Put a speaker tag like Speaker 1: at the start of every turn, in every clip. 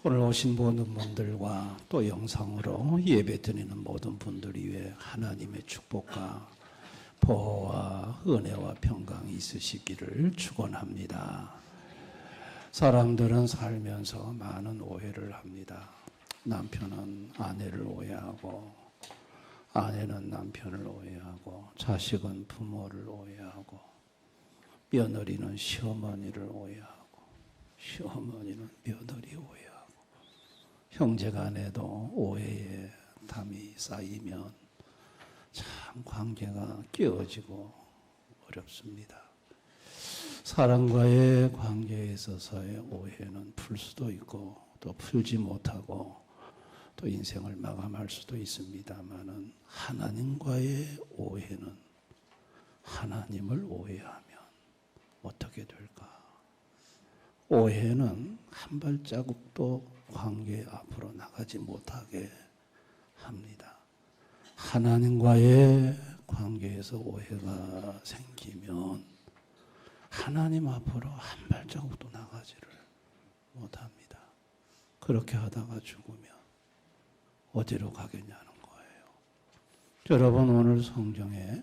Speaker 1: 오늘 오신 모든 분들과 또 영상으로 예배 드리는 모든 분들 위해 하나님의 축복과 보호와 은혜와 평강이 있으시기를 축원합니다. 사람들은 살면서 많은 오해를 합니다. 남편은 아내를 오해하고, 아내는 남편을 오해하고, 자식은 부모를 오해하고, 며느리는 시어머니를 오해하고, 시어머니는 며느리 오해하고, 형제간에도 오해의 담이 쌓이면 참 관계가 깨어지고 어렵습니다. 사람과의 관계에 있어서의 오해는 풀 수도 있고 또 풀지 못하고 또 인생을 마감할 수도 있습니다만은 하나님과의 오해는 하나님을 오해하면 어떻게 될까? 오해는 한 발자국도 관계 앞으로 나가지 못하게 합니다. 하나님과의 관계에서 오해가 생기면 하나님 앞으로 한 발자국도 나가지를 못합니다. 그렇게 하다가 죽으면 어디로 가겠냐는 거예요. 여러분, 오늘 성경에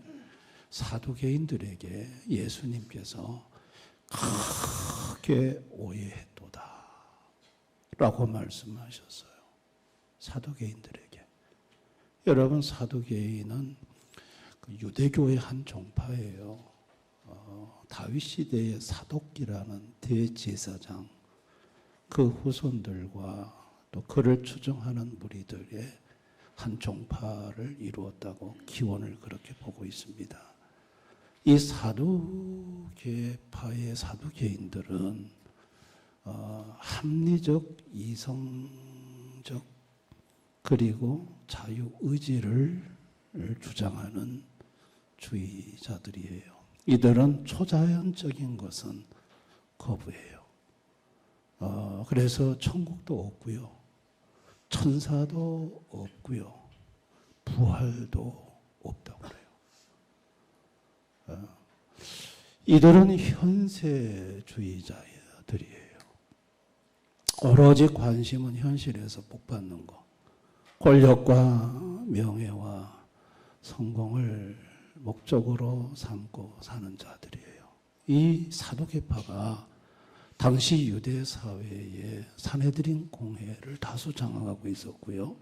Speaker 1: 사두개인들에게 예수님께서 크게 오해했도다 라고 말씀하셨어요. 사두개인들에게. 여러분, 사두개인은 유대교의 한 종파예요. 다윗 시대의 사독기라는 대제사장, 그 후손들과 또 그를 추종하는 무리들의 한 종파를 이루었다고 기원을 그렇게 보고 있습니다. 이 사두개파의 사두개인들은 합리적, 이성적 그리고 자유의지를 주장하는 주의자들이에요. 이들은 초자연적인 것은 거부해요. 그래서 천국도 없고요, 천사도 없고요, 부활도 없다고 그래요. 이들은 현세주의자들이에요. 오로지 관심은 현실에서 복받는 것, 권력과 명예와 성공을 목적으로 삼고 사는 자들이에요. 이 사두개파가 당시 유대 사회에 산헤드린 공회를 다수 장악하고 있었고요,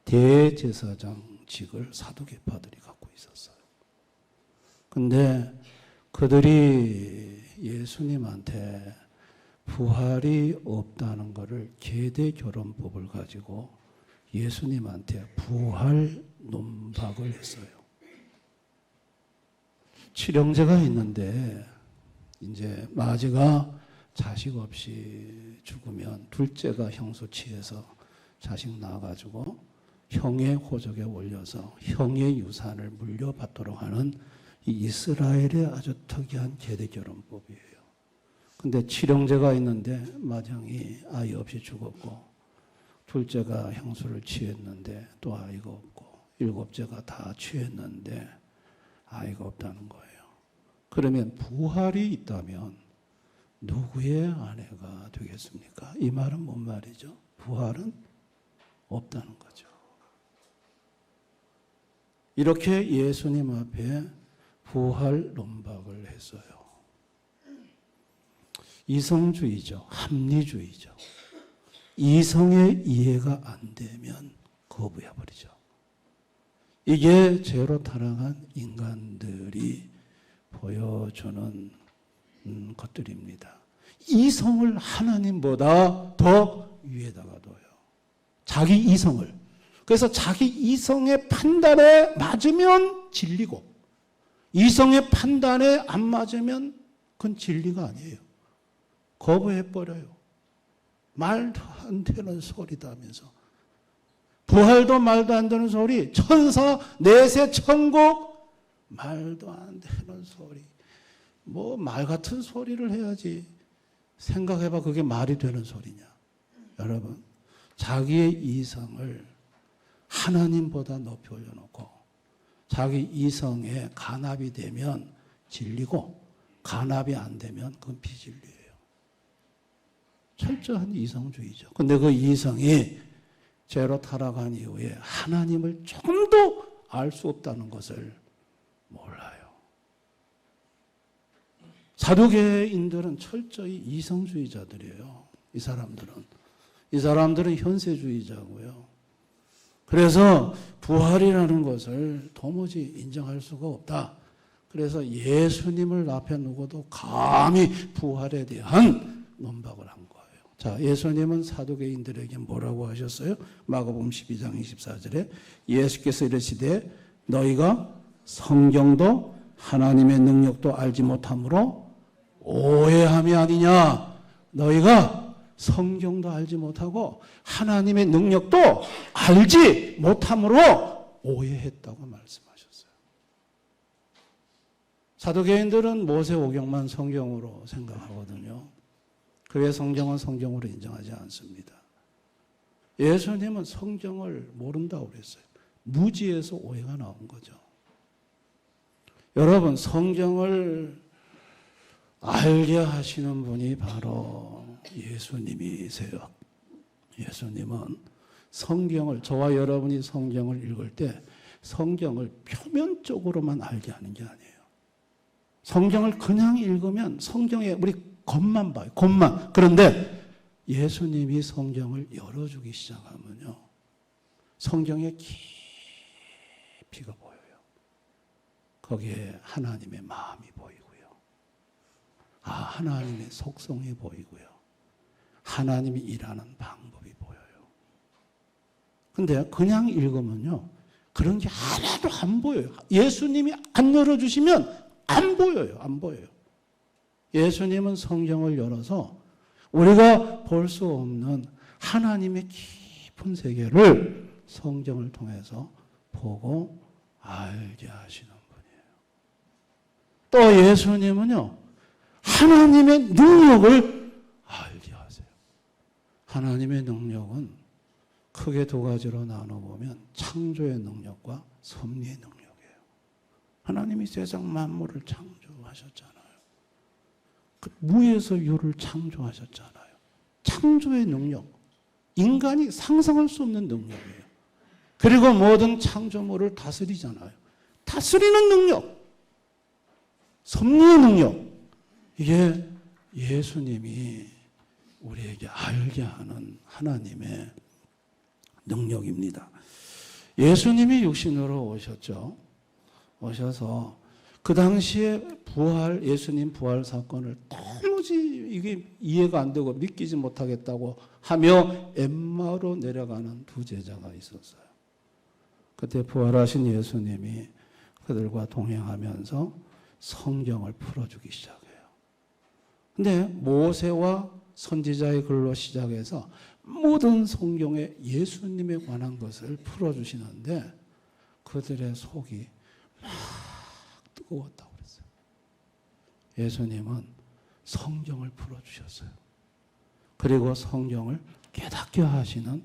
Speaker 1: 대제사장직을 사두개파들이 갖고 있었어요. 근데 그들이 예수님한테 부활이 없다는 것을 계대결혼법을 가지고 예수님한테 부활 논박을 했어요. 칠형제가 있는데 이제 마지가 자식 없이 죽으면 둘째가 형수 취해서 자식 낳아가지고 형의 호적에 올려서 형의 유산을 물려받도록 하는 이 이스라엘의 아주 특이한 계대결혼법이에요. 근데 칠형제가 있는데 마장이 아이 없이 죽었고, 둘째가 형수를 취했는데 또 아이가 없고, 일곱째가 다 취했는데 아이가 없다는 거예요. 그러면 부활이 있다면 누구의 아내가 되겠습니까? 이 말은 뭔 말이죠? 부활은 없다는 거죠. 이렇게 예수님 앞에 부활 논박을 했어요. 이성주의죠. 합리주의죠. 이성의 이해가 안 되면 거부해버리죠. 이게 죄로 타락한 인간들이 보여주는 것들입니다. 이성을 하나님보다 더 위에다가 둬요. 자기 이성을. 그래서 자기 이성의 판단에 맞으면 진리고, 이성의 판단에 안 맞으면 그건 진리가 아니에요. 거부해버려요. 말도 안 되는 소리다면서. 부활도 말도 안 되는 소리, 천사, 내세, 천국, 말도 안 되는 소리. 뭐 말 같은 소리를 해야지. 생각해봐, 그게 말이 되는 소리냐. 여러분, 자기의 이성을 하나님보다 높이 올려놓고 자기 이성에 간합이 되면 진리고 간합이 안 되면 그건 비진리예요. 철저한 이성주의죠. 근데 그 이성이 죄로 타락한 이후에 하나님을 조금도 알 수 없다는 것을 몰라요. 사두개인들은 철저히 이성주의자들이에요. 이 사람들은 현세주의자고요. 그래서 부활이라는 것을 도무지 인정할 수가 없다. 그래서 예수님을 앞에 두고도 감히 부활에 대한 논박을 한 거예요. 자, 예수님은 사두개인들에게 뭐라고 하셨어요? 마가복음 12장 24절에 예수께서 이르시되 너희가 성경도 하나님의 능력도 알지 못함으로 오해함이 아니냐. 너희가 성경도 알지 못하고 하나님의 능력도 알지 못함으로 오해했다고 말씀하셨어요. 사두개인들은 모세오경만 성경으로 생각하거든요. 그 외 성경은 성경으로 인정하지 않습니다. 예수님은 성경을 모른다고 그랬어요. 무지에서 오해가 나온 거죠. 여러분, 성경을 알게 하시는 분이 바로 예수님이세요. 예수님은 성경을, 저와 여러분이 성경을 읽을 때 성경을 표면적으로만 알게 하는 게 아니에요. 성경을 그냥 읽으면 성경에 우리 겉만 봐요. 겉만. 그런데 예수님이 성경을 열어주기 시작하면요. 성경의 깊이가 보여요. 거기에 하나님의 마음이 보이고요. 하나님의 속성이 보이고요. 하나님이 일하는 방법이 보여요. 근데 그냥 읽으면요. 그런 게 하나도 안 보여요. 예수님이 안 열어주시면 안 보여요. 안 보여요. 예수님은 성경을 열어서 우리가 볼 수 없는 하나님의 깊은 세계를 성경을 통해서 보고 알게 하시는 분이에요. 또 예수님은요. 하나님의 능력을 알게 하세요. 하나님의 능력은 크게 두 가지로 나눠보면 창조의 능력과 섭리의 능력이에요. 하나님이 세상 만물을 창조하셨잖아요. 그 무에서 유를 창조하셨잖아요. 창조의 능력, 인간이 상상할 수 없는 능력이에요. 그리고 모든 창조물을 다스리잖아요. 다스리는 능력, 섭리의 능력, 이게 예수님이 우리에게 알게 하는 하나님의 능력입니다. 예수님이 육신으로 오셨죠. 오셔서 그 당시에 예수님 부활 사건을 도무지 이게 이해가 안 되고 믿기지 못하겠다고 하며 엠마오로 내려가는 두 제자가 있었어요. 그때 부활하신 예수님이 그들과 동행하면서 성경을 풀어주기 시작해요. 근데 모세와 선지자의 글로 시작해서 모든 성경에 예수님에 관한 것을 풀어주시는데 그들의 속이 막 뜨거웠다고 그랬어요. 예수님은 성경을 풀어주셨어요. 그리고 성경을 깨닫게 하시는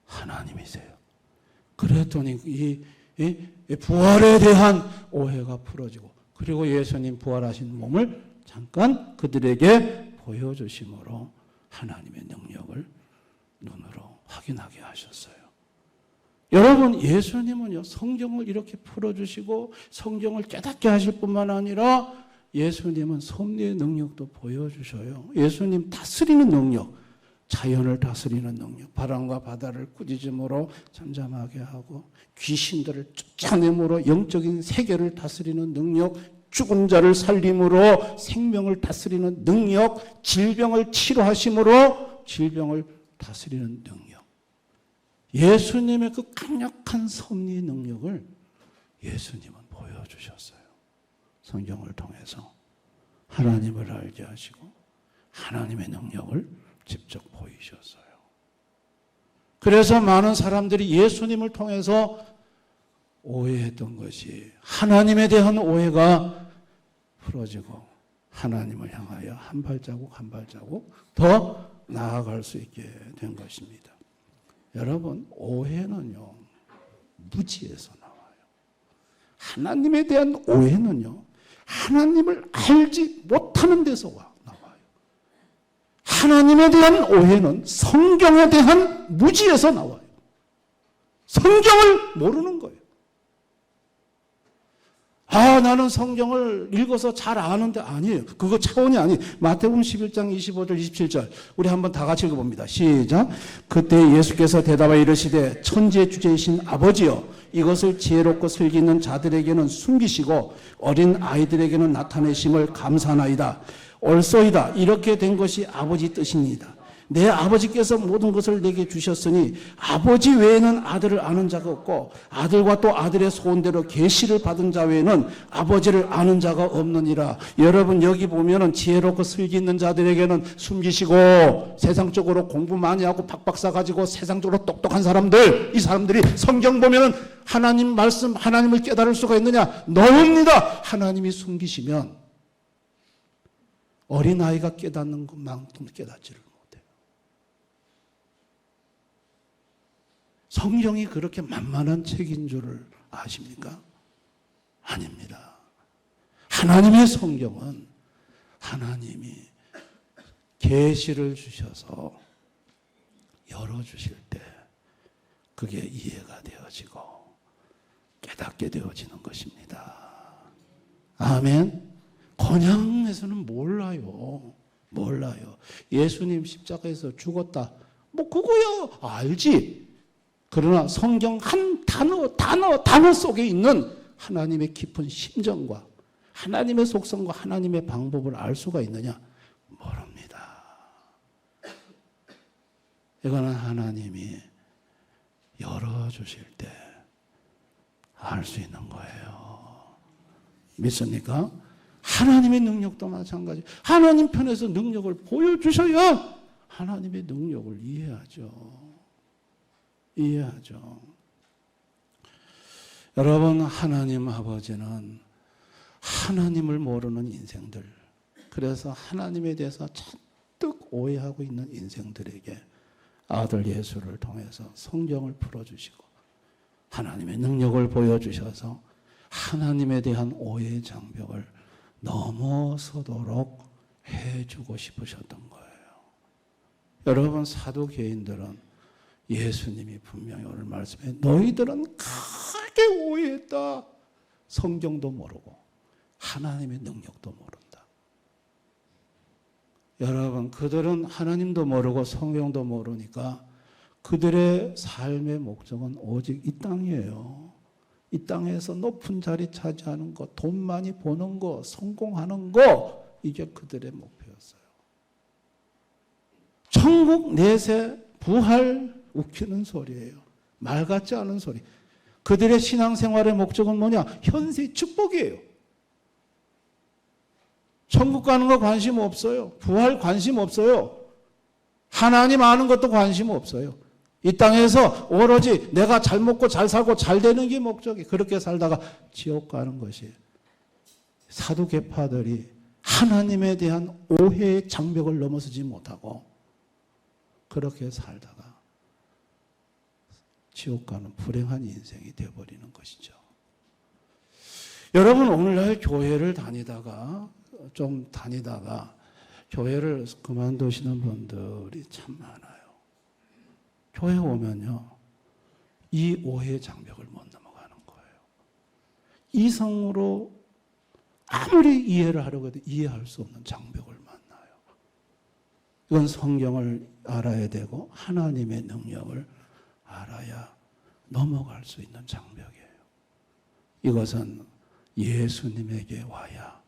Speaker 1: 하나님이세요. 그랬더니 이 부활에 대한 오해가 풀어지고 그리고 예수님 부활하신 몸을 잠깐 그들에게 보여주심으로 하나님의 능력을 눈으로 확인하게 하셨어요. 여러분, 예수님은요, 성경을 이렇게 풀어주시고 성경을 깨닫게 하실 뿐만 아니라 예수님은 섭리의 능력도 보여주셔요. 예수님 다스리는 능력, 자연을 다스리는 능력, 바람과 바다를 꾸짖음으로 잠잠하게 하고 귀신들을 쫓아내므로 영적인 세계를 다스리는 능력, 죽은 자를 살림으로 생명을 다스리는 능력, 질병을 치료하심으로 질병을 다스리는 능력. 예수님의 그 강력한 섭리의 능력을 예수님은 보여주셨어요. 성경을 통해서 하나님을 알게 하시고 하나님의 능력을 직접 보이셨어요. 그래서 많은 사람들이 예수님을 통해서 오해했던 것이 하나님에 대한 오해가 풀어지고 하나님을 향하여 한 발자국 한 발자국 더 나아갈 수 있게 된 것입니다. 여러분, 오해는요, 무지에서 나와요. 하나님에 대한 오해는요, 하나님을 알지 못하는 데서 나와요. 하나님에 대한 오해는 성경에 대한 무지에서 나와요. 성경을 모르는 거예요. 나는 성경을 읽어서 잘 아는데 아니에요. 그거 차원이 아니에요. 마태복음 11장 25절 27절 우리 한번 다 같이 읽어봅니다. 시작. 그때 예수께서 대답하여 이르시되 천지의 주제이신 아버지여 이것을 지혜롭고 슬기 있는 자들에게는 숨기시고 어린 아이들에게는 나타내심을 감사하나이다. 옳소이다. 이렇게 된 것이 아버지 뜻입니다. 내 아버지께서 모든 것을 내게 주셨으니 아버지 외에는 아들을 아는 자가 없고 아들과 또 아들의 소원대로 계시를 받은 자 외에는 아버지를 아는 자가 없느니라. 여러분 여기 보면은 지혜롭고 슬기 있는 자들에게는 숨기시고 세상적으로 공부 많이 하고 박박사 가지고 세상적으로 똑똑한 사람들, 이 사람들이 성경 보면은 하나님 말씀, 하나님을 깨달을 수가 있느냐? 너무입니다. 하나님이 숨기시면 어린아이가 깨닫는 것만큼 깨닫지를 못해요. 성경이 그렇게 만만한 책인 줄을 아십니까? 아닙니다. 하나님의 성경은 하나님이 계시를 주셔서 열어주실 때 그게 이해가 되어지고 깨닫게 되어지는 것입니다. 아멘. 그냥에서는 몰라요. 예수님 십자가에서 죽었다. 뭐 그거야 알지. 그러나 성경 한 단어 속에 있는 하나님의 깊은 심정과 하나님의 속성과 하나님의 방법을 알 수가 있느냐? 모릅니다. 이거는 하나님이 열어주실 때 알 수 있는 거예요. 믿습니까? 하나님의 능력도 마찬가지. 하나님 편에서 능력을 보여주셔야 하나님의 능력을 이해하죠. 여러분, 하나님 아버지는 하나님을 모르는 인생들, 그래서 하나님에 대해서 잔뜩 오해하고 있는 인생들에게 아들 예수를 통해서 성경을 풀어주시고 하나님의 능력을 보여주셔서 하나님에 대한 오해의 장벽을 넘어서도록 해주고 싶으셨던 거예요. 여러분, 사두개인들은 예수님이 분명히 오늘 말씀에 너희들은 크게 오해했다. 성경도 모르고 하나님의 능력도 모른다. 여러분, 그들은 하나님도 모르고 성경도 모르니까 그들의 삶의 목적은 오직 이 땅이에요. 이 땅에서 높은 자리 차지하는 것, 돈 많이 버는 것, 성공하는 것, 이게 그들의 목표였어요. 천국 내세 부활 웃기는 소리예요. 말 같지 않은 소리. 그들의 신앙생활의 목적은 뭐냐? 현세 축복이에요. 천국 가는 거 관심 없어요. 부활 관심 없어요. 하나님 아는 것도 관심 없어요. 이 땅에서 오로지 내가 잘 먹고 잘 살고 잘 되는 게 목적이. 그렇게 살다가 지옥 가는 것이. 사두개파들이 하나님에 대한 오해의 장벽을 넘어서지 못하고 그렇게 살다가 지옥 가는 불행한 인생이 되어버리는 것이죠. 여러분, 오늘날 교회를 다니다가 교회를 그만두시는 분들이 참 많아요. 교회 오면요, 이 오해의 장벽을 못 넘어가는 거예요. 이성으로 아무리 이해를 하려고 해도 이해할 수 없는 장벽을 만나요. 이건 성경을 알아야 되고 하나님의 능력을 알아야 넘어갈 수 있는 장벽이에요. 이것은 예수님에게 와야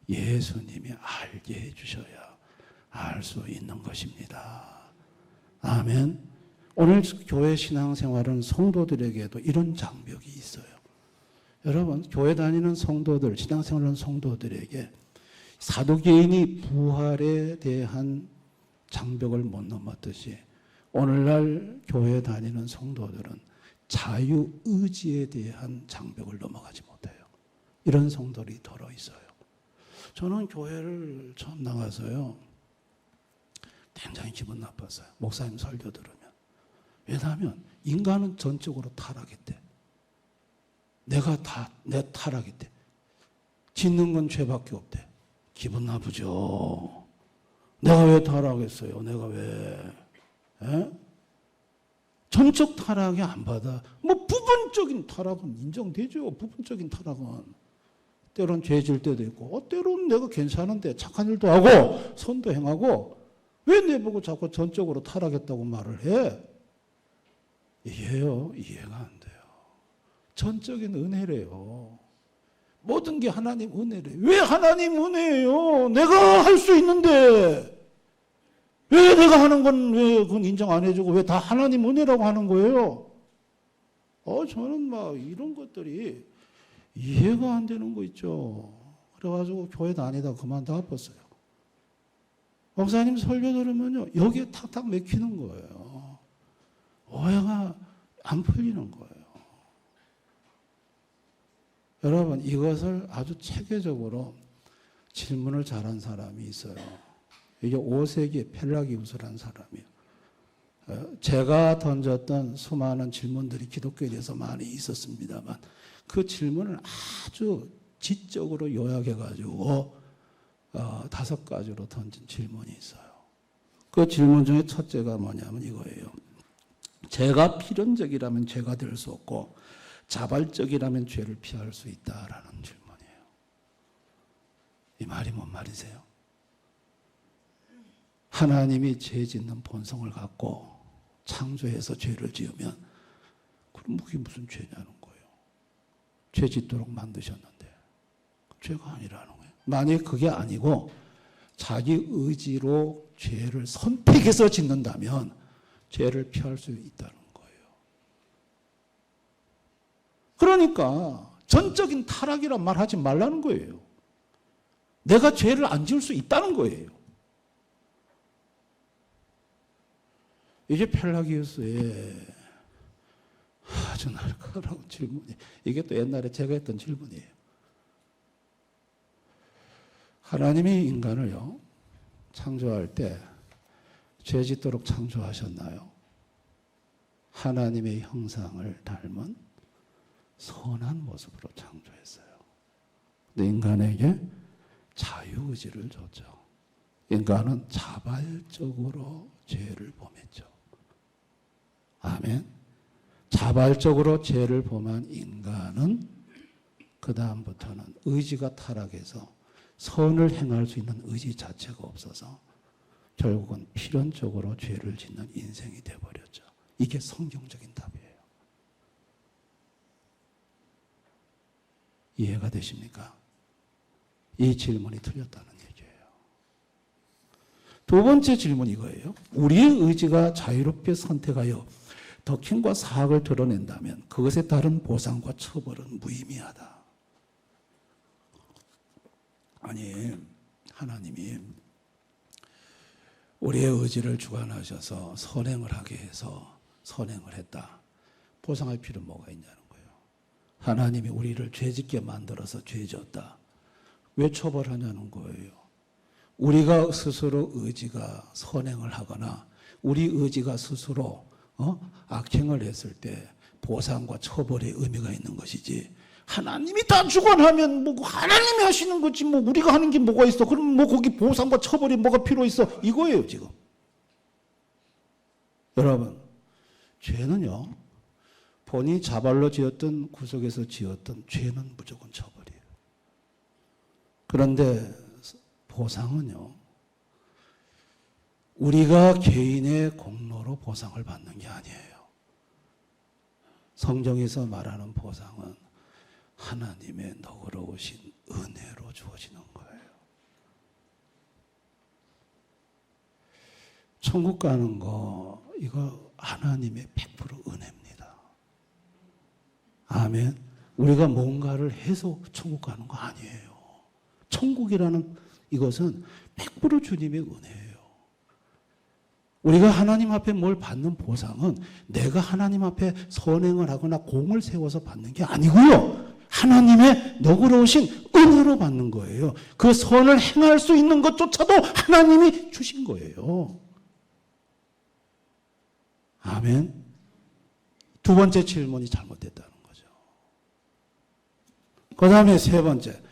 Speaker 1: 예수님이 알게 해주셔야 알 수 있는 것입니다. 아멘. 오늘 교회 신앙생활은 성도들에게도 이런 장벽이 있어요. 여러분, 교회 다니는 성도들, 신앙생활하는 성도들에게 사두개인이 부활에 대한 장벽을 못 넘었듯이 오늘날 교회 다니는 성도들은 자유의지에 대한 장벽을 넘어가지 못해요. 이런 성도들이 더러 있어요. 저는 교회를 처음 나가서요, 굉장히 기분 나빴어요. 목사님 설교 들으면. 왜냐하면 인간은 전적으로 타락했대. 내 타락이대. 짓는 건 죄밖에 없대. 기분 나쁘죠. 내가 왜 타락했어요? 내가 왜? 에? 전적 타락이 안 받아. 뭐 부분적인 타락은 인정되죠. 부분적인 타락은. 때론 죄질 때도 있고, 때론 내가 괜찮은데 착한 일도 하고 선도 행하고 왜 내보고 자꾸 전적으로 타락했다고 말을 해? 이해가 안 돼요. 전적인 은혜래요. 모든 게 하나님 은혜래. 왜 하나님 은혜예요? 내가 할 수 있는데 왜 내가 하는 건 왜 그건 인정 안 해주고 왜 다 하나님 은혜라고 하는 거예요? 저는 막 이런 것들이 이해가 안 되는 거 있죠. 그래가지고 교회 다니다 그만둬봤어요. 목사님 설교 들으면요 여기에 탁탁 맥히는 거예요. 오해가 안 풀리는 거예요. 여러분 이것을 아주 체계적으로 질문을 잘한 사람이 있어요. 이게 5세기 펠라기우스라는 사람이에요. 제가 던졌던 수많은 질문들이 기독교에 대해서 많이 있었습니다만 그 질문을 아주 지적으로 요약해가지고 5가지로 던진 질문이 있어요. 그 질문 중에 첫째가 뭐냐면 이거예요. 죄가 필연적이라면 죄가 될 수 없고 자발적이라면 죄를 피할 수 있다라는 질문이에요. 이 말이 뭔 말이세요? 하나님이 죄 짓는 본성을 갖고 창조해서 죄를 지으면 그럼 그게 무슨 죄냐는 거예요. 죄 짓도록 만드셨는데 죄가 아니라는 거예요. 만약 그게 아니고 자기 의지로 죄를 선택해서 짓는다면 죄를 피할 수 있다는 거예요. 그러니까 전적인 타락이란 말 하지 말라는 거예요. 내가 죄를 안 지을 수 있다는 거예요. 이게 펠라기우스의 아주 날카로운 질문이. 이게 또 옛날에 제가 했던 질문이에요. 하나님이 인간을요 창조할 때 죄 짓도록 창조하셨나요? 하나님의 형상을 닮은 선한 모습으로 창조했어요. 근데 인간에게 자유의지를 줬죠. 인간은 자발적으로 죄를 범했죠. 아멘. 자발적으로 죄를 범한 인간은 그 다음부터는 의지가 타락해서 선을 행할 수 있는 의지 자체가 없어서 결국은 필연적으로 죄를 짓는 인생이 되어버렸죠. 이게 성경적인 답이에요. 이해가 되십니까? 이 질문이 틀렸다는 얘기예요. 두 번째 질문 이거예요. 우리의 의지가 자유롭게 선택하여 덕힘과 사악을 드러낸다면 그것에 따른 보상과 처벌은 무의미하다. 아니, 하나님이 우리의 의지를 주관하셔서 선행을 하게 해서 선행을 했다. 보상할 필요는 뭐가 있냐는 거예요. 하나님이 우리를 죄짓게 만들어서 죄졌다. 왜 처벌하냐는 거예요. 우리가 스스로 의지가 선행을 하거나 우리 의지가 스스로 악행을 했을 때 보상과 처벌의 의미가 있는 것이지, 하나님이 다 주관하면 뭐 하나님이 하시는 거지 뭐 우리가 하는 게 뭐가 있어. 그럼 뭐 거기 보상과 처벌이 뭐가 필요 있어. 이거예요 지금. 여러분, 죄는요 본인이 자발로 지었던 구석에서 지었던 죄는 무조건 처벌이에요. 그런데 보상은요 우리가 개인의 공로로 보상을 받는 게 아니에요. 성경에서 말하는 보상은 하나님의 너그러우신 은혜로 주어지는 거예요. 천국 가는 거 이거 하나님의 100% 은혜입니다. 아멘. 우리가 뭔가를 해서 천국 가는 거 아니에요. 천국이라는 이것은 100% 주님의 은혜예요. 우리가 하나님 앞에 뭘 받는 보상은 내가 하나님 앞에 선행을 하거나 공을 세워서 받는 게 아니고요. 하나님의 너그러우신 은혜로 받는 거예요. 그 선을 행할 수 있는 것조차도 하나님이 주신 거예요. 아멘. 두 번째 질문이 잘못됐다는 거죠. 그 다음에 세 번째,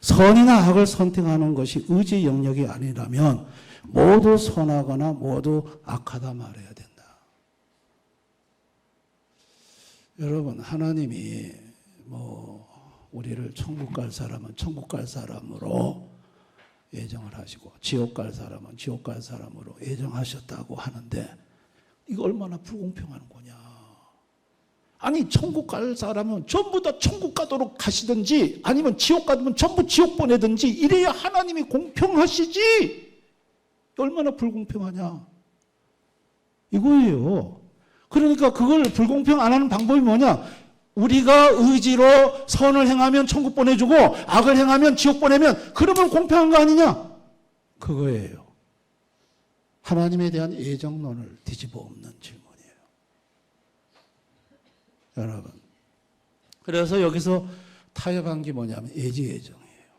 Speaker 1: 선이나 악을 선택하는 것이 의지 영역이 아니라면 모두 선하거나 모두 악하다 말해야 된다. 여러분, 하나님이 우리를 천국 갈 사람은 천국 갈 사람으로 예정을 하시고 지옥 갈 사람은 지옥 갈 사람으로 예정하셨다고 하는데 이거 얼마나 불공평한 거냐. 아니, 천국 갈 사람은 전부 다 천국 가도록 가시든지 아니면 지옥 가면 전부 지옥 보내든지 이래야 하나님이 공평하시지. 얼마나 불공평하냐 이거예요. 그러니까 그걸 불공평 안 하는 방법이 뭐냐? 우리가 의지로 선을 행하면 천국 보내주고 악을 행하면 지옥 보내면 그러면 공평한 거 아니냐? 그거예요. 하나님에 대한 예정론을 뒤집어 엎는 질문이에요. 여러분, 그래서 여기서 타협한 게 뭐냐면 예지예정이에요.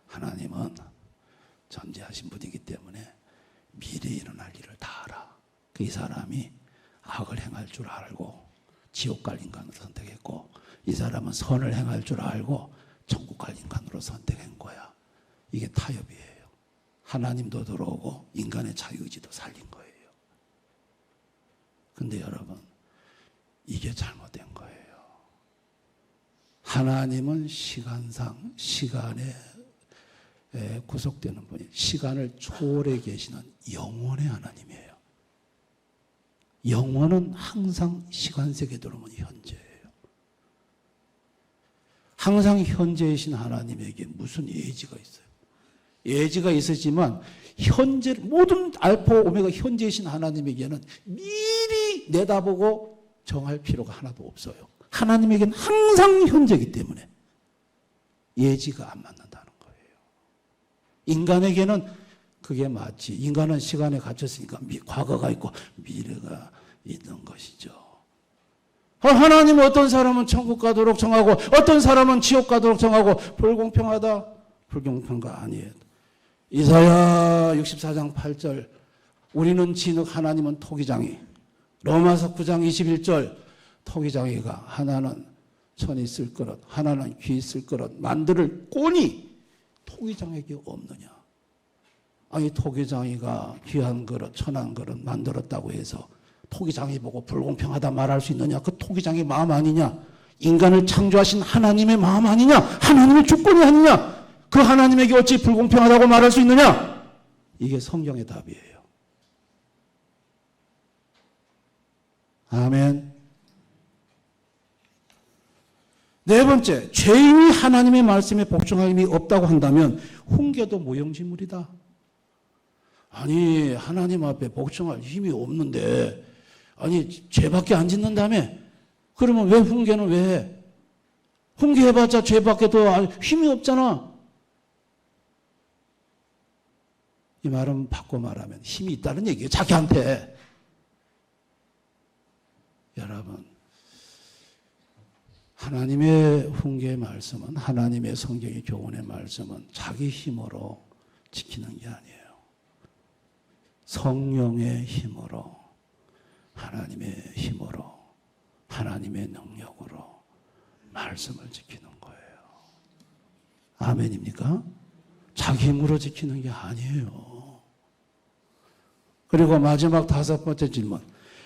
Speaker 1: 하나님은 전지하신 분이기 때문에 미래에 일어날 일을 다 알아. 이 사람이 악을 행할 줄 알고 지옥 갈 인간으로 선택했고 이 사람은 선을 행할 줄 알고 천국 갈 인간으로 선택한 거야. 이게 타협이에요. 하나님도 들어오고 인간의 자유의지도 살린 거예요. 근데 여러분, 이게 잘못된 거예요. 하나님은 시간상 시간에 구속되는 분이 시간을 초월해 계시는 영원의 하나님이에요. 영원은 항상 시간 세계에 들어오면 현재예요. 항상 현재이신 하나님에게 무슨 예지가 있어요? 예지가 있으지만 현재 모든 알파 오메가 현재이신 하나님에게는 미리 내다보고 정할 필요가 하나도 없어요. 하나님에게는 항상 현재이기 때문에 예지가 안 맞는다는 거예요. 인간에게는 그게 맞지. 인간은 시간에 갇혔으니까 과거가 있고 미래가 있는 것이죠. 하나님은 어떤 사람은 천국 가도록 정하고 어떤 사람은 지옥 가도록 정하고 불공평하다? 불공평한 거 아니에요. 이사야 64장 8절 우리는 진흙 하나님은 토기장이. 로마서 9장 21절 토기장이가 하나는 천이 쓸 그릇 하나는 귀 쓸 그릇 만들을 꼴이 토기장에게 없느냐. 아니, 토기장이가 귀한 그릇 천한 그릇 만들었다고 해서 토기장이 보고 불공평하다 말할 수 있느냐? 그 토기장의 마음 아니냐? 인간을 창조하신 하나님의 마음 아니냐? 하나님의 주권이 아니냐? 그 하나님에게 어찌 불공평하다고 말할 수 있느냐? 이게 성경의 답이에요. 아멘. 네 번째, 죄인이 하나님의 말씀에 복종할 힘이 없다고 한다면 훈계도 무용지물이다. 아니, 하나님 앞에 복종할 힘이 없는데 아니, 죄밖에 안 짓는다며? 그러면 왜 훈계는 왜 해? 훈계해봤자 죄밖에 더 힘이 없잖아. 이 말은 바꿔 말하면 힘이 있다는 얘기예요. 자기한테. 여러분, 하나님의 훈계의 말씀은 하나님의 성경의 교훈의 말씀은 자기 힘으로 지키는 게 아니에요. 성령의 힘으로 하나님의 힘으로 하나님의 능력으로 말씀을 지키는 거예요. 아멘입니까? 자기 힘으로 지키는 게 아니에요. 그리고 마지막 다섯 번째 질문.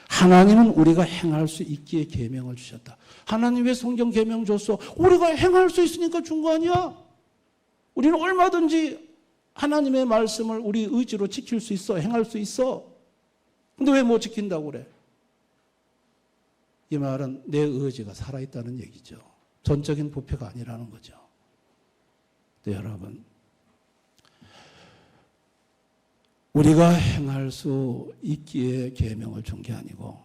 Speaker 1: 하나님은 우리가 행할 수 있기에 계명을 주셨다. 하나님 왜 성경 계명 줬어? 우리가 행할 수 있으니까 준 거 아니야? 우리는 얼마든지 하나님의 말씀을 우리 의지로 지킬 수 있어. 행할 수 있어. 근데 왜 못 지킨다고 그래? 이 말은 내 의지가 살아있다는 얘기죠. 전적인 부패가 아니라는 거죠. 네, 여러분. 우리가 행할 수 있기에 계명을 준 게 아니고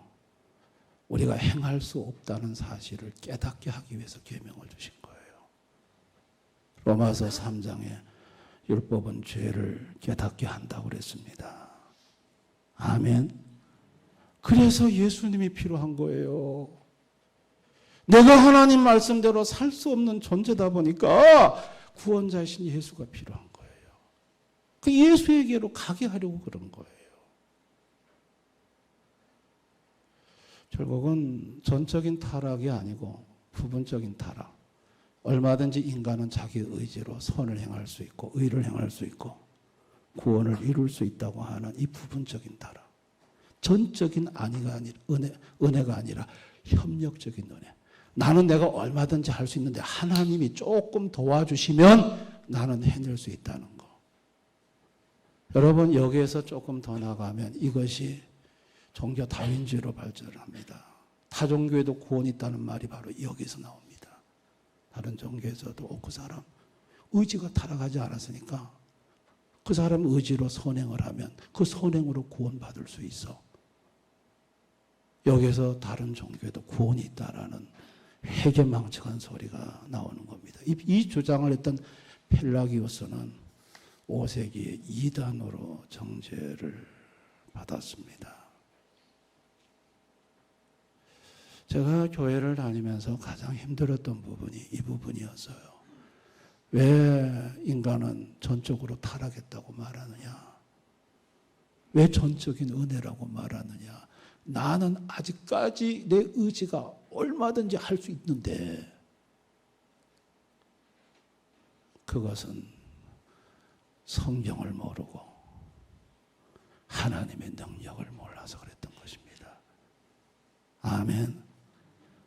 Speaker 1: 우리가 행할 수 없다는 사실을 깨닫게 하기 위해서 계명을 주신 거예요. 로마서 3장에 율법은 죄를 깨닫게 한다고 그랬습니다. 아멘. 그래서 예수님이 필요한 거예요. 내가 하나님 말씀대로 살 수 없는 존재다 보니까 구원자이신 예수가 필요한 거예요. 그 예수에게로 가게 하려고 그런 거예요. 결국은 전적인 타락이 아니고 부분적인 타락. 얼마든지 인간은 자기 의지로 선을 행할 수 있고 의를 행할 수 있고 구원을 이룰 수 있다고 하는 이 부분적인 타락, 전적인 은혜가 아니라 협력적인 은혜. 나는 내가 얼마든지 할 수 있는데 하나님이 조금 도와주시면 나는 해낼 수 있다는 거. 여러분, 여기에서 조금 더 나가면 이것이 종교 다윈주의로 발전을 합니다. 타종교에도 구원이 있다는 말이 바로 여기서 나옵니다. 다른 종교에서도 그 사람 의지가 타락하지 않았으니까 그 사람 의지로 선행을 하면 그 선행으로 구원받을 수 있어. 여기서 다른 종교에도 구원이 있다라는 회개망측한 소리가 나오는 겁니다. 이 주장을 했던 펠라기우스는 5세기에 이단으로 정죄를 받았습니다. 제가 교회를 다니면서 가장 힘들었던 부분이 이 부분이었어요. 왜 인간은 전적으로 타락했다고 말하느냐? 왜 전적인 은혜라고 말하느냐? 나는 아직까지 내 의지가 얼마든지 할 수 있는데 그것은 성경을 모르고 하나님의 능력을 몰라서 그랬던 것입니다. 아멘.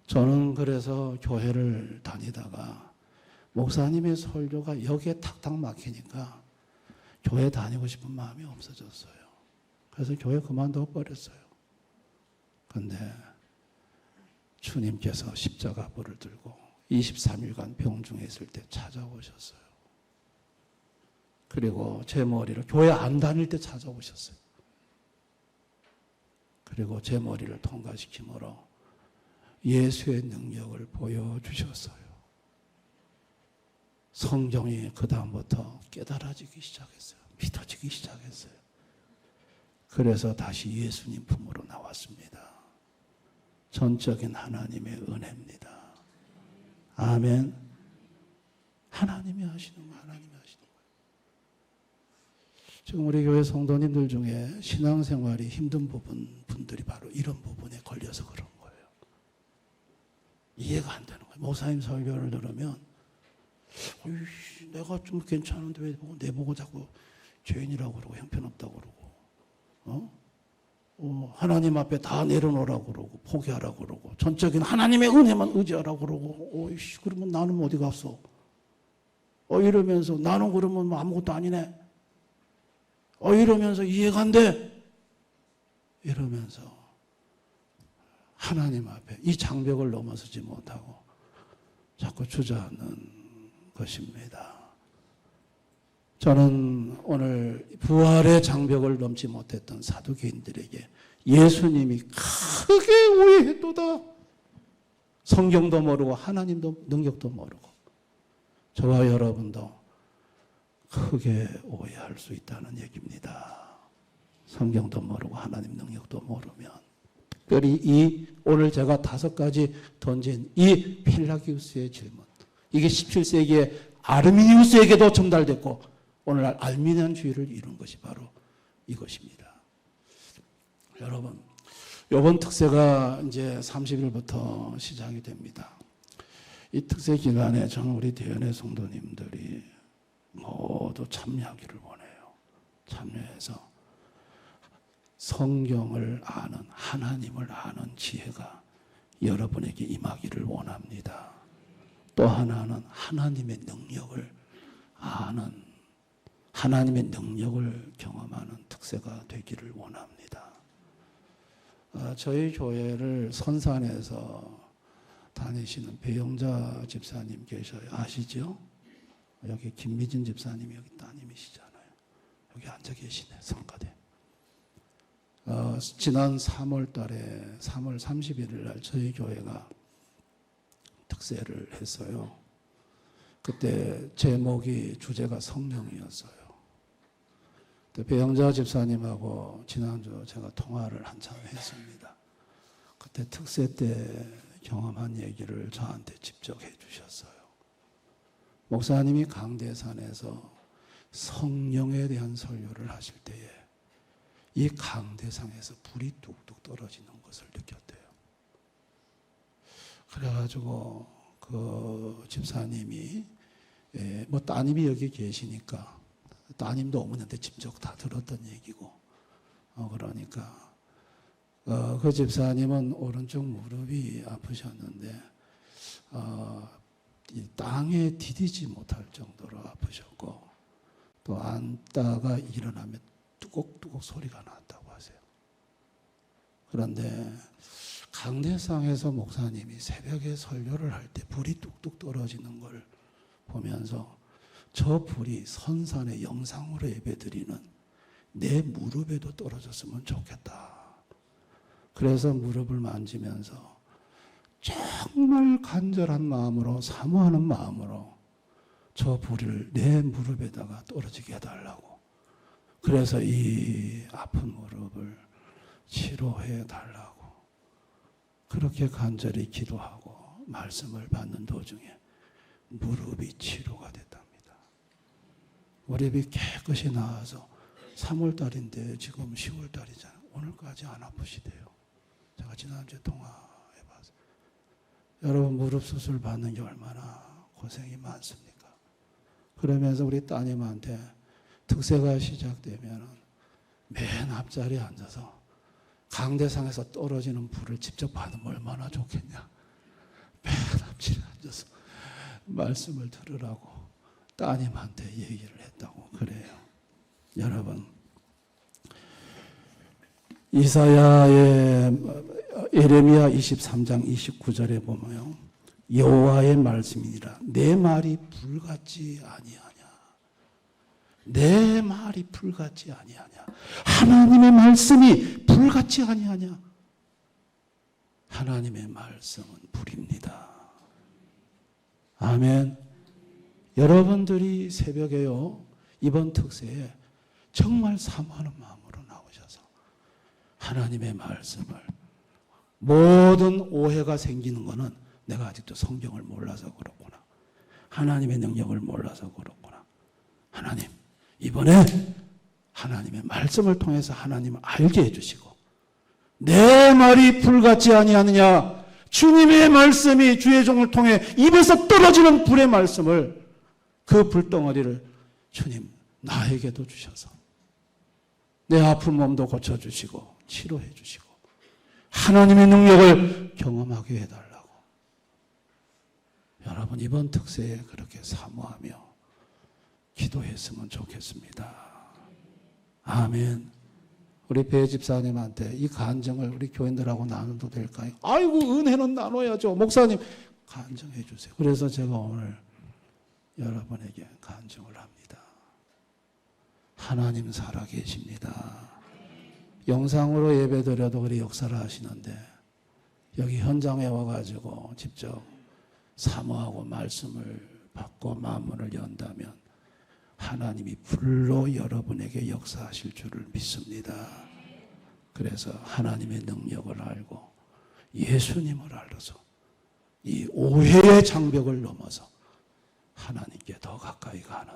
Speaker 1: 저는 그래서 교회를 다니다가 목사님의 설교가 여기에 탁탁 막히니까 교회 다니고 싶은 마음이 없어졌어요. 그래서 교회 그만둬 버렸어요. 그런데 주님께서 십자가 불을 들고 23일간 병중에 있을 때 찾아오셨어요. 그리고 제 머리를 교회 안 다닐 때 찾아오셨어요. 그리고 제 머리를 통과시키므로 예수의 능력을 보여주셨어요. 성경이 그 다음부터 깨달아지기 시작했어요. 믿어지기 시작했어요. 그래서 다시 예수님 품으로 나왔습니다. 전적인 하나님의 은혜입니다. 아멘. 하나님이 하시는 거, 하나님이 하시는 거예요. 지금 우리 교회 성도님들 중에 신앙생활이 힘든 분들이 바로 이런 부분에 걸려서 그런 거예요. 이해가 안 되는 거예요. 목사님 설교를 들으면 내가 좀 괜찮은데 왜 내보고 자꾸 죄인이라고 그러고 형편없다고 그러고 하나님 앞에 다 내려놓으라고 그러고 포기하라고 그러고 전적인 하나님의 은혜만 의지하라고 그러고 그러면 나는 어디 갔어? 이러면서 나는 그러면 뭐 아무것도 아니네. 이러면서 이해가 안 돼. 이러면서 하나님 앞에 이 장벽을 넘어서지 못하고 자꾸 주저하는 것입니다. 저는 오늘 부활의 장벽을 넘지 못했던 사두개인들에게 예수님이 크게 오해했도다. 성경도 모르고 하나님도 능력도 모르고 저와 여러분도 크게 오해할 수 있다는 얘기입니다. 성경도 모르고 하나님 능력도 모르면 특별히 오늘 제가 5가지 던진 이 펠라기우스의 질문, 이게 17세기에 아르미니우스에게도 전달됐고 오늘날 알미니안주의를 이룬 것이 바로 이것입니다. 여러분, 이번 특세가 이제 30일부터 시작이 됩니다. 이 특세 기간에 저는 우리 대연의 성도님들이 모두 참여하기를 원해요. 참여해서 성경을 아는, 하나님을 아는 지혜가 여러분에게 임하기를 원합니다. 또 하나는 하나님의 능력을 아는, 하나님의 능력을 경험하는 특세가 되기를 원합니다. 저희 교회를 선산에서 다니시는 배영자 집사님 계셔요. 아시죠? 여기 김미진 집사님이 여기 따님이시잖아요. 여기 앉아 계시네, 성가대. 지난 3월 달에 3월 31일 날 저희 교회가 특세를 했어요. 그때 제목이 주제가 성령이었어요. 배영자 집사님하고 지난주 제가 통화를 한참 했습니다. 그때 특세 때 경험한 얘기를 저한테 직접 해주셨어요. 목사님이 강대산에서 성령에 대한 설교를 하실 때에 이 강대상에서 불이 뚝뚝 떨어지는 것을 느꼈대요. 그래가지고 그 그 집사님이 뭐 따님이 여기 계시니까 따님도 어머니한테 직접 다 들었던 얘기고 그러니까 그 집사님은 오른쪽 무릎이 아프셨는데 이 땅에 디디지 못할 정도로 아프셨고 또 앉다가 일어나면 뚜곡뚜곡 소리가 났다고 하세요. 그런데 강대상에서 목사님이 새벽에 설교를 할 때 불이 뚝뚝 떨어지는 걸 보면서 저 불이 선산의 영상으로 예배드리는 내 무릎에도 떨어졌으면 좋겠다. 그래서 무릎을 만지면서 정말 간절한 마음으로 사모하는 마음으로 저 불을 내 무릎에다가 떨어지게 해달라고. 그래서 이 아픈 무릎을 치료해 달라고 그렇게 간절히 기도하고 말씀을 받는 도중에 무릎이 치료가 됐답니다. 무릎이 깨끗이 나아서 3월달인데 지금 10월달이잖아요. 오늘까지 안 아프시대요. 제가 지난주에 통화해봤어요. 여러분 무릎 수술 받는 게 얼마나 고생이 많습니까? 그러면서 우리 따님한테 특세가 시작되면 맨 앞자리에 앉아서 강대상에서 떨어지는 불을 직접 받으면 얼마나 좋겠냐. 맨 앞자리에 앉아서 말씀을 들으라고 따님한테 얘기를 했다고 그래요. 여러분 이사야의 예레미야 23장 29절에 보면 여호와의 말씀이니라 내 말이 불같지 아니하냐. 내 말이 불같지 아니하냐. 하나님의 말씀이 불같지 아니하냐. 하나님의 말씀은 불입니다. 아멘. 여러분들이 새벽에요 이번 특세에 정말 사모하는 마음으로 나오셔서 하나님의 말씀을 모든 오해가 생기는 것은 내가 아직도 성경을 몰라서 그렇구나. 하나님의 능력을 몰라서 그렇구나. 하나님 이번에 하나님의 말씀을 통해서 하나님을 알게 해주시고 내 말이 불같지 아니하느냐. 주님의 말씀이 주의 종을 통해 입에서 떨어지는 불의 말씀을 그 불덩어리를 주님 나에게도 주셔서 내 아픈 몸도 고쳐주시고 치료해 주시고 하나님의 능력을 경험하게 해달라고. 여러분 이번 특세에 그렇게 사모하며 기도했으면 좋겠습니다. 아멘. 우리 배 집사님한테 이 간증을 우리 교인들하고 나눠도 될까요? 아이고 은혜는 나눠야죠. 목사님 간증해 주세요. 그래서 제가 오늘 여러분에게 간증을 합니다. 하나님 살아계십니다. 영상으로 예배드려도 그리 역사를 하시는데 여기 현장에 와가지고 직접 사모하고 말씀을 받고 마음문을 연다면 하나님이 불로 여러분에게 역사하실 줄을 믿습니다. 그래서 하나님의 능력을 알고 예수님을 알아서 이 오해의 장벽을 넘어서 하나님께 더 가까이 가는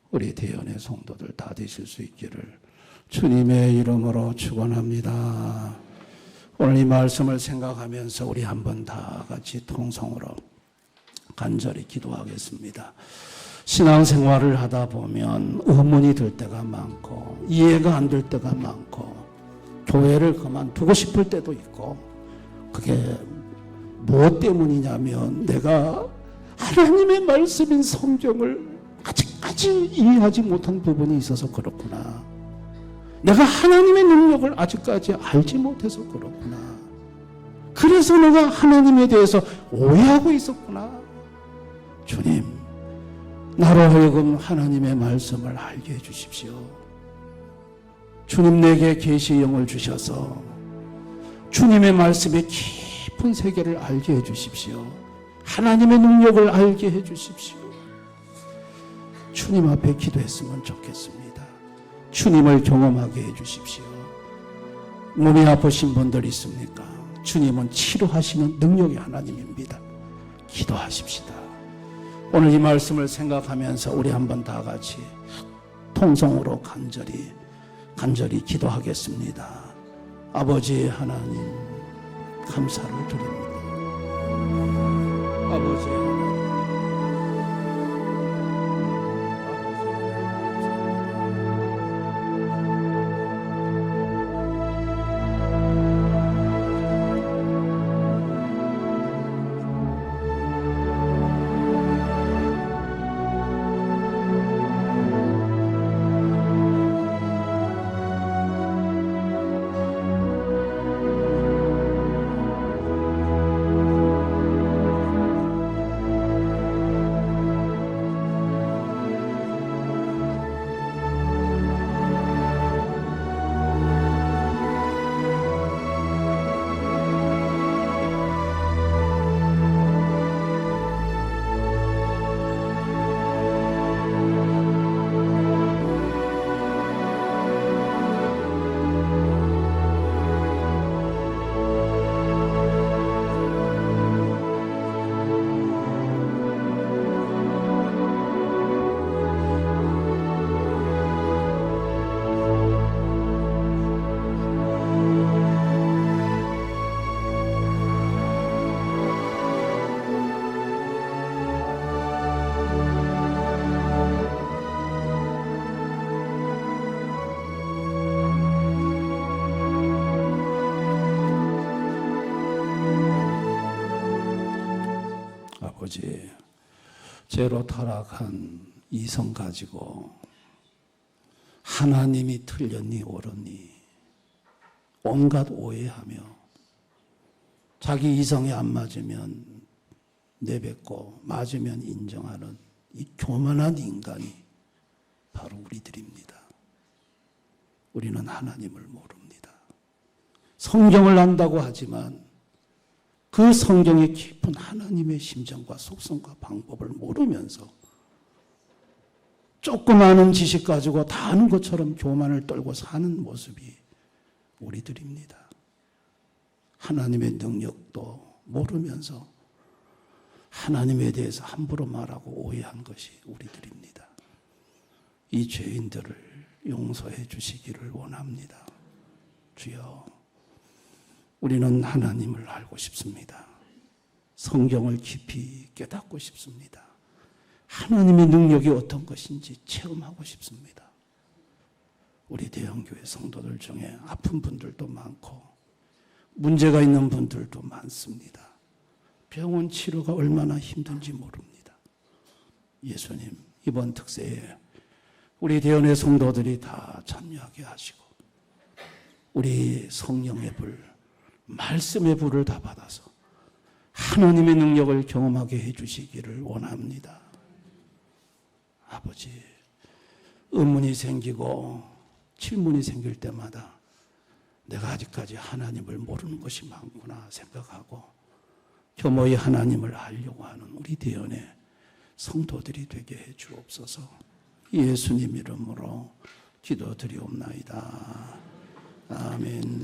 Speaker 1: 우리 대연의 성도들 다 되실 수 있기를 주님의 이름으로 축원합니다. 오늘 이 말씀을 생각하면서 우리 한번 다 같이 통성으로 간절히 기도하겠습니다. 신앙생활을 하다 보면 의문이 들 때가 많고 이해가 안 될 때가 많고 교회를 그만두고 싶을 때도 있고 그게 무엇 때문이냐면 내가 하나님의 말씀인 성경을 아직까지 이해하지 못한 부분이 있어서 그렇구나. 내가 하나님의 능력을 아직까지 알지 못해서 그렇구나. 그래서 내가 하나님에 대해서 오해하고 있었구나. 주님, 나로 하여금 하나님의 말씀을 알게 해주십시오. 주님 내게 계시의 영을 주셔서 주님의 말씀의 깊은 세계를 알게 해주십시오. 하나님의 능력을 알게 해주십시오. 주님 앞에 기도했으면 좋겠습니다. 주님을 경험하게 해주십시오. 몸이 아프신 분들 있습니까? 주님은 치료하시는 능력의 하나님입니다. 기도하십시다. 오늘 이 말씀을 생각하면서 우리 한번 다 같이 통성으로 간절히 기도하겠습니다. 아버지 하나님 감사를 드립니다. 아버지 죄로 타락한 이성 가지고 하나님이 틀렸니 옳았니 온갖 오해하며 자기 이성에 안 맞으면 내뱉고 맞으면 인정하는 이 교만한 인간이 바로 우리들입니다. 우리는 하나님을 모릅니다. 성경을 안다고 하지만 그 성경의 깊은 하나님의 심정과 속성과 방법을 모르면서 조금 아는 지식 가지고 다 아는 것처럼 교만을 떨고 사는 모습이 우리들입니다. 하나님의 능력도 모르면서 하나님에 대해서 함부로 말하고 오해한 것이 우리들입니다. 이 죄인들을 용서해 주시기를 원합니다. 주여, 우리는 하나님을 알고 싶습니다. 성경을 깊이 깨닫고 싶습니다. 하나님의 능력이 어떤 것인지 체험하고 싶습니다. 우리 대형교회 성도들 중에 아픈 분들도 많고 문제가 있는 분들도 많습니다. 병원 치료가 얼마나 힘든지 모릅니다. 예수님, 이번 특세에 우리 대원의 성도들이 다 참여하게 하시고 우리 성령의 불, 말씀의 불을 다 받아서 하나님의 능력을 경험하게 해주시기를 원합니다. 아버지, 의문이 생기고 질문이 생길 때마다 내가 아직까지 하나님을 모르는 것이 많구나 생각하고 겸허히 하나님을 알려고 하는 우리 대원의 성도들이 되게 해 주옵소서. 예수님 이름으로 기도드리옵나이다. 아멘.